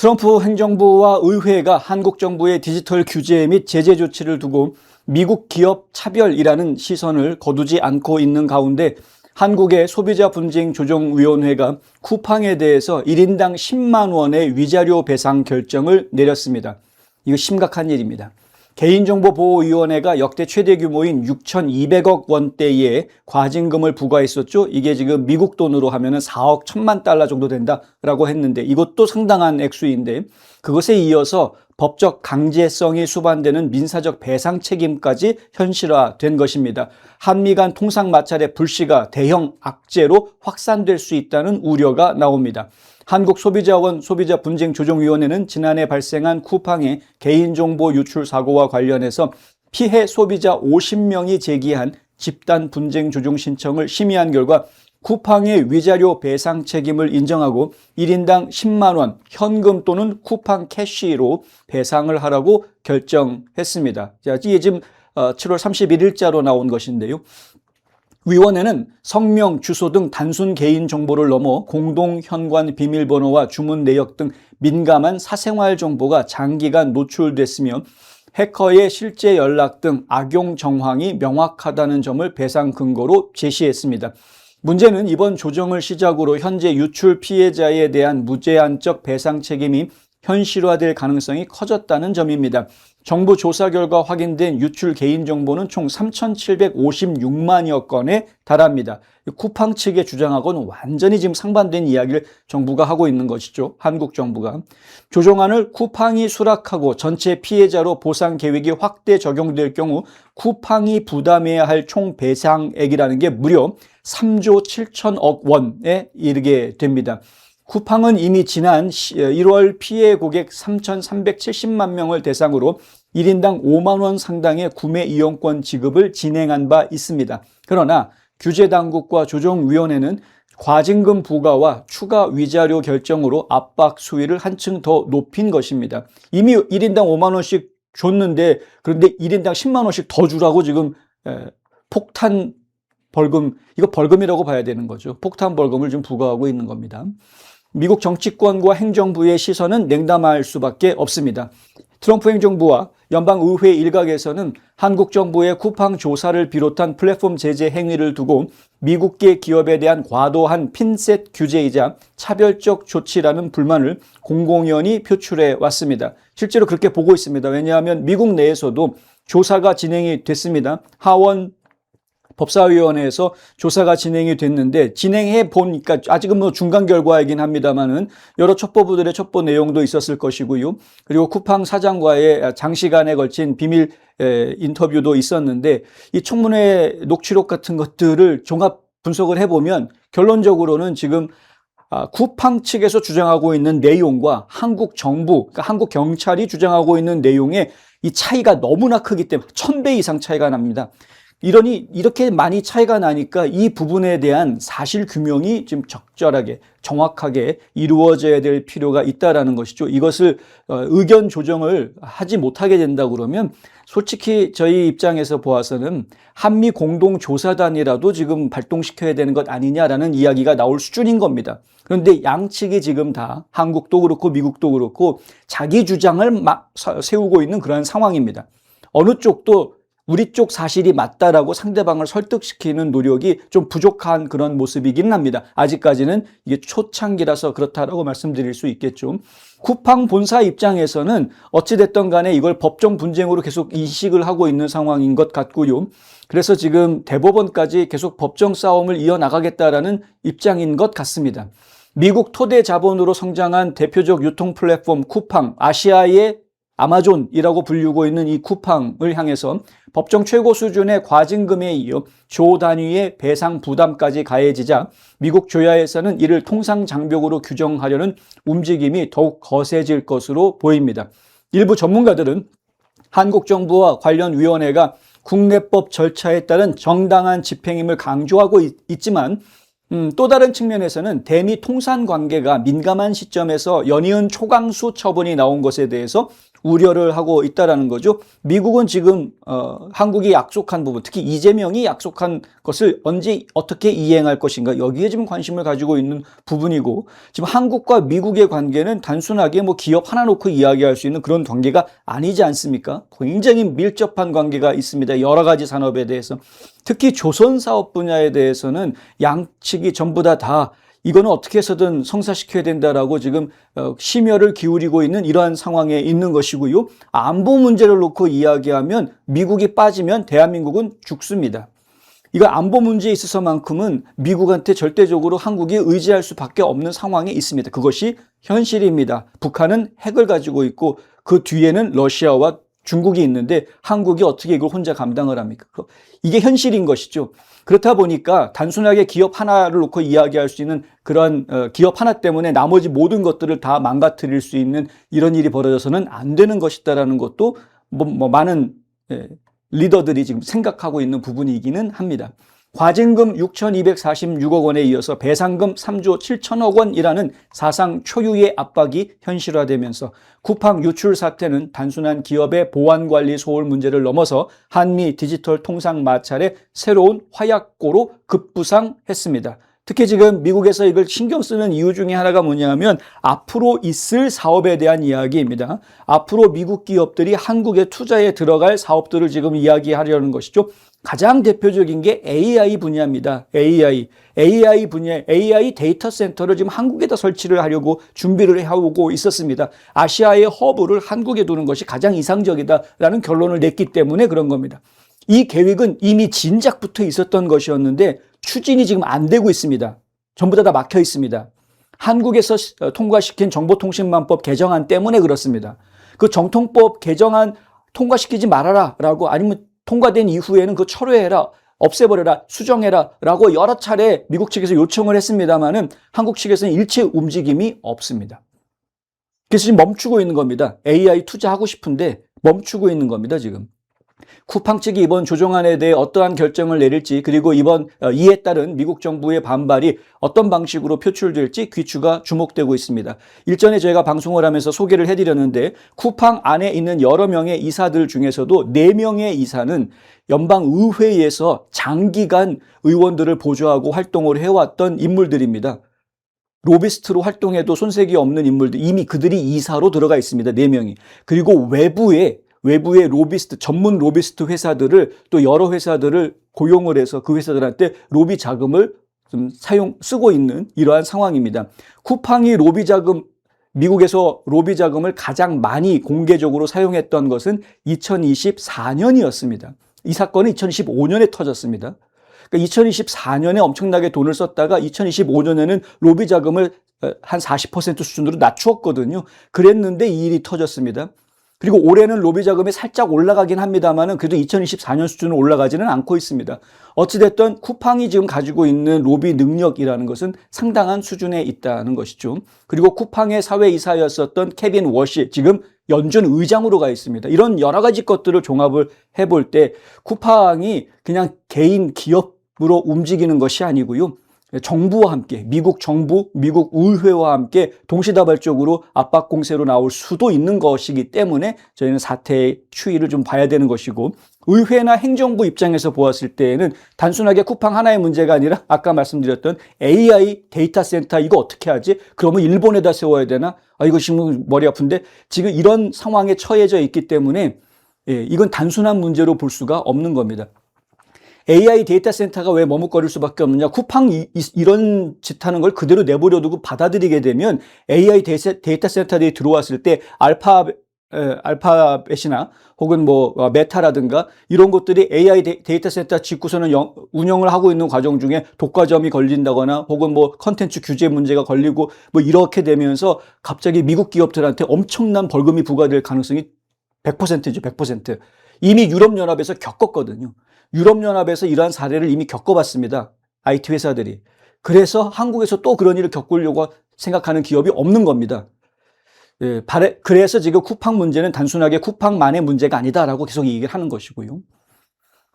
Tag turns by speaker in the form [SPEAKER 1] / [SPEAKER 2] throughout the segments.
[SPEAKER 1] 트럼프 행정부와 의회가 한국 정부의 디지털 규제 및 제재 조치를 두고 미국 기업 차별이라는 시선을 거두지 않고 있는 가운데 한국의 소비자 분쟁 조정위원회가 쿠팡에 대해서 1인당 10만 원의 위자료 배상 결정을 내렸습니다. 이거 심각한 일입니다. 개인정보보호위원회가 역대 최대 규모인 6,200억 원대의 과징금을 부과했었죠. 이게 지금 미국 돈으로 하면 4억 1천만 달러 정도 된다라고 했는데 이것도 상당한 액수인데 그것에 이어서 법적 강제성이 수반되는 민사적 배상 책임까지 현실화된 것입니다. 한미 간 통상 마찰의 불씨가 대형 악재로 확산될 수 있다는 우려가 나옵니다. 한국소비자원 소비자분쟁조정위원회는 지난해 발생한 쿠팡의 개인정보 유출 사고와 관련해서 피해 소비자 50명이 제기한 집단 분쟁 조정 신청을 심의한 결과 쿠팡의 위자료 배상 책임을 인정하고 1인당 10만 원 현금 또는 쿠팡 캐시로 배상을 하라고 결정했습니다. 이게 지금 7월 31일자로 나온 것인데요. 위원회는 성명, 주소 등 단순 개인 정보를 넘어 공동 현관 비밀번호와 주문 내역 등 민감한 사생활 정보가 장기간 노출됐으며 해커의 실제 연락 등 악용 정황이 명확하다는 점을 배상 근거로 제시했습니다. 문제는 이번 조정을 시작으로 현재 유출 피해자에 대한 무제한적 배상 책임이 현실화될 가능성이 커졌다는 점입니다. 정부 조사 결과 확인된 유출 개인정보는 총 3,756만여 건에 달합니다. 쿠팡 측의 주장하고는 완전히 지금 상반된 이야기를 정부가 하고 있는 것이죠. 한국 정부가. 조정안을 쿠팡이 수락하고 전체 피해자로 보상 계획이 확대 적용될 경우 쿠팡이 부담해야 할 총 배상액이라는 게 무려 3조 7천억 원에 이르게 됩니다. 쿠팡은 이미 지난 1월 피해 고객 3,370만 명을 대상으로 1인당 5만 원 상당의 구매 이용권 지급을 진행한 바 있습니다. 그러나 규제당국과 조정위원회는 과징금 부과와 추가 위자료 결정으로 압박 수위를 한층 더 높인 것입니다. 이미 1인당 5만 원씩 줬는데 그런데 1인당 10만 원씩 더 주라고 지금 폭탄 벌금, 이거 벌금이라고 봐야 되는 거죠. 폭탄 벌금을 좀 부과하고 있는 겁니다. 미국 정치권과 행정부의 시선은 냉담할 수밖에 없습니다. 트럼프 행정부와 연방의회 일각에서는 한국 정부의 쿠팡 조사를 비롯한 플랫폼 제재 행위를 두고 미국계 기업에 대한 과도한 핀셋 규제이자 차별적 조치라는 불만을 공공연히 표출해 왔습니다. 실제로 그렇게 보고 있습니다. 왜냐하면 미국 내에서도 조사가 진행이 됐습니다. 하원 법사위원회에서 조사가 진행이 됐는데 진행해 보니까 아직은 뭐 중간 결과이긴 합니다만은 여러 첩보부들의 첩보 내용도 있었을 것이고요. 그리고 쿠팡 사장과의 장시간에 걸친 비밀 인터뷰도 있었는데 이 청문회 녹취록 같은 것들을 종합 분석을 해보면 결론적으로는 지금 쿠팡 측에서 주장하고 있는 내용과 한국 정부, 그러니까 한국 경찰이 주장하고 있는 내용의 이 차이가 너무나 크기 때문에 1000배 이상 차이가 납니다. 이렇게 많이 차이가 나니까 이 부분에 대한 사실 규명이 좀 적절하게 정확하게 이루어져야 될 필요가 있다라는 것이죠. 이것을 의견 조정을 하지 못하게 된다 그러면 솔직히 저희 입장에서 보아서는 한미 공동조사단이라도 지금 발동시켜야 되는 것 아니냐라는 이야기가 나올 수준인 겁니다. 그런데 양측이 지금 다 한국도 그렇고 미국도 그렇고 자기 주장을 막 세우고 있는 그런 상황입니다. 어느 쪽도 우리 쪽 사실이 맞다라고 상대방을 설득시키는 노력이 좀 부족한 그런 모습이긴 합니다. 아직까지는 이게 초창기라서 그렇다라고 말씀드릴 수 있겠죠. 쿠팡 본사 입장에서는 어찌됐든 간에 이걸 법정 분쟁으로 계속 인식을 하고 있는 상황인 것 같고요. 그래서 지금 대법원까지 계속 법정 싸움을 이어나가겠다라는 입장인 것 같습니다. 미국 토대 자본으로 성장한 대표적 유통 플랫폼 쿠팡, 아시아의 아마존이라고 불리고 있는 이 쿠팡을 향해서 법정 최고 수준의 과징금에 이어 조 단위의 배상 부담까지 가해지자 미국 조야에서는 이를 통상 장벽으로 규정하려는 움직임이 더욱 거세질 것으로 보입니다. 일부 전문가들은 한국 정부와 관련 위원회가 국내법 절차에 따른 정당한 집행임을 강조하고 있지만 또 다른 측면에서는 대미 통산 관계가 민감한 시점에서 연이은 초강수 처분이 나온 것에 대해서 우려를 하고 있다라는 거죠. 미국은 지금 한국이 약속한 부분, 특히 이재명이 약속한 것을 언제 어떻게 이행할 것인가, 여기에 지금 관심을 가지고 있는 부분이고, 지금 한국과 미국의 관계는 단순하게 뭐 기업 하나 놓고 이야기할 수 있는 그런 관계가 아니지 않습니까? 굉장히 밀접한 관계가 있습니다. 여러 가지 산업에 대해서. 특히 조선 사업 분야에 대해서는 양측이 전부 다 이거는 어떻게 해서든 성사시켜야 된다라고 지금 심혈을 기울이고 있는 이러한 상황에 있는 것이고요. 안보 문제를 놓고 이야기하면 미국이 빠지면 대한민국은 죽습니다. 이거 안보 문제에 있어서만큼은 미국한테 절대적으로 한국이 의지할 수밖에 없는 상황에 있습니다. 그것이 현실입니다. 북한은 핵을 가지고 있고 그 뒤에는 러시아와 중국이 있는데 한국이 어떻게 이걸 혼자 감당을 합니까? 이게 현실인 것이죠. 그렇다 보니까 단순하게 기업 하나를 놓고 이야기할 수 있는 그런 기업 하나 때문에 나머지 모든 것들을 다 망가뜨릴 수 있는 이런 일이 벌어져서는 안 되는 것이다라는 것도 많은 리더들이 지금 생각하고 있는 부분이기는 합니다. 과징금 6,246억 원에 이어서 배상금 3조 7천억 원이라는 사상 초유의 압박이 현실화되면서 쿠팡 유출 사태는 단순한 기업의 보안관리 소홀 문제를 넘어서 한미 디지털 통상 마찰의 새로운 화약고로 급부상했습니다. 특히 지금 미국에서 이걸 신경 쓰는 이유 중에 하나가 뭐냐면 앞으로 있을 사업에 대한 이야기입니다. 앞으로 미국 기업들이 한국에 투자에 들어갈 사업들을 지금 이야기하려는 것이죠. 가장 대표적인 게 AI 분야입니다. AI 분야, AI 데이터 센터를 지금 한국에다 설치를 하려고 준비를 해오고 있었습니다. 아시아의 허브를 한국에 두는 것이 가장 이상적이다라는 결론을 냈기 때문에 그런 겁니다. 이 계획은 이미 진작부터 있었던 것이었는데 추진이 지금 안 되고 있습니다. 전부 다 막혀 있습니다. 한국에서 통과시킨 정보통신망법 개정안 때문에 그렇습니다. 그 정통법 개정안 통과시키지 말아라 라고, 아니면 통과된 이후에는 그 철회해라, 없애버려라, 수정해라 라고 여러 차례 미국 측에서 요청을 했습니다만은 한국 측에서는 일체 움직임이 없습니다. 그래서 지금 멈추고 있는 겁니다. AI 투자하고 싶은데 멈추고 있는 겁니다, 지금. 쿠팡 측이 이번 조정안에 대해 어떠한 결정을 내릴지, 그리고 이에 따른 미국 정부의 반발이 어떤 방식으로 표출될지 귀추가 주목되고 있습니다. 일전에 저희가 방송을 하면서 소개를 해드렸는데 쿠팡 안에 있는 여러 명의 이사들 중에서도 4명의 이사는 연방의회에서 장기간 의원들을 보조하고 활동을 해왔던 인물들입니다. 로비스트로 활동해도 손색이 없는 인물들, 이미 그들이 이사로 들어가 있습니다. 4명이. 그리고 외부의 로비스트, 전문 로비스트 회사들을, 또 여러 회사들을 고용을 해서 그 회사들한테 로비 자금을 좀 쓰고 있는 이러한 상황입니다. 쿠팡이 미국에서 로비 자금을 가장 많이 공개적으로 사용했던 것은 2024년이었습니다. 이 사건은 2015년에 터졌습니다. 그러니까 2024년에 엄청나게 돈을 썼다가 2025년에는 로비 자금을 한 40% 수준으로 낮추었거든요. 그랬는데 이 일이 터졌습니다. 그리고 올해는 로비 자금이 살짝 올라가긴 합니다만은 그래도 2024년 수준으로 올라가지는 않고 있습니다. 어찌됐든 쿠팡이 지금 가지고 있는 로비 능력이라는 것은 상당한 수준에 있다는 것이죠. 그리고 쿠팡의 사회이사였었던 케빈 워시, 지금 연준 의장으로 가 있습니다. 이런 여러 가지 것들을 종합을 해볼 때 쿠팡이 그냥 개인 기업으로 움직이는 것이 아니고요. 정부와 함께, 미국 정부, 미국 의회와 함께 동시다발적으로 압박 공세로 나올 수도 있는 것이기 때문에 저희는 사태의 추이를 좀 봐야 되는 것이고, 의회나 행정부 입장에서 보았을 때에는 단순하게 쿠팡 하나의 문제가 아니라 아까 말씀드렸던 AI 데이터 센터 이거 어떻게 하지? 그러면 일본에다 세워야 되나? 이거 지금 머리 아픈데, 지금 이런 상황에 처해져 있기 때문에 이건 단순한 문제로 볼 수가 없는 겁니다. AI 데이터 센터가 왜 머뭇거릴 수밖에 없느냐? 쿠팡 이런 짓 하는 걸 그대로 내버려두고 받아들이게 되면 AI 데이터 센터들이 들어왔을 때 알파벳이나 혹은 메타라든가 이런 것들이 AI 데이터 센터 짓고서는 운영을 하고 있는 과정 중에 독과점이 걸린다거나 혹은 컨텐츠 규제 문제가 걸리고 이렇게 되면서 갑자기 미국 기업들한테 엄청난 벌금이 부과될 가능성이 100%죠, 100%. 이미 유럽연합에서 겪었거든요. 유럽연합에서 이러한 사례를 이미 겪어봤습니다. IT 회사들이. 그래서 한국에서 또 그런 일을 겪으려고 생각하는 기업이 없는 겁니다. 그래서 지금 쿠팡 문제는 단순하게 쿠팡만의 문제가 아니다라고 계속 얘기를 하는 것이고요.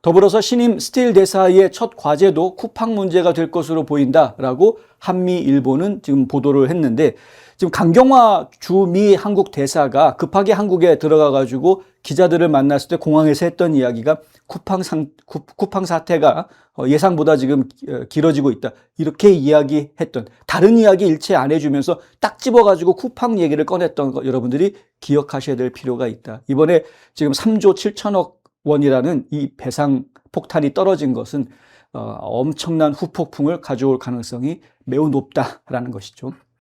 [SPEAKER 1] 더불어서 신임 스틸 대사의 첫 과제도 쿠팡 문제가 될 것으로 보인다라고 한미 일본은 지금 보도를 했는데, 지금 강경화 주미 한국 대사가 급하게 한국에 들어가가지고 기자들을 만났을 때 공항에서 했던 이야기가 쿠팡 사태가 예상보다 지금 길어지고 있다. 이렇게 이야기했던, 다른 이야기 일체 안 해주면서 딱 집어가지고 쿠팡 얘기를 꺼냈던 거 여러분들이 기억하셔야 될 필요가 있다. 이번에 지금 3조 7천억 원이라는 이 배상 폭탄이 떨어진 것은 엄청난 후폭풍을 가져올 가능성이 매우 높다라는 것이죠.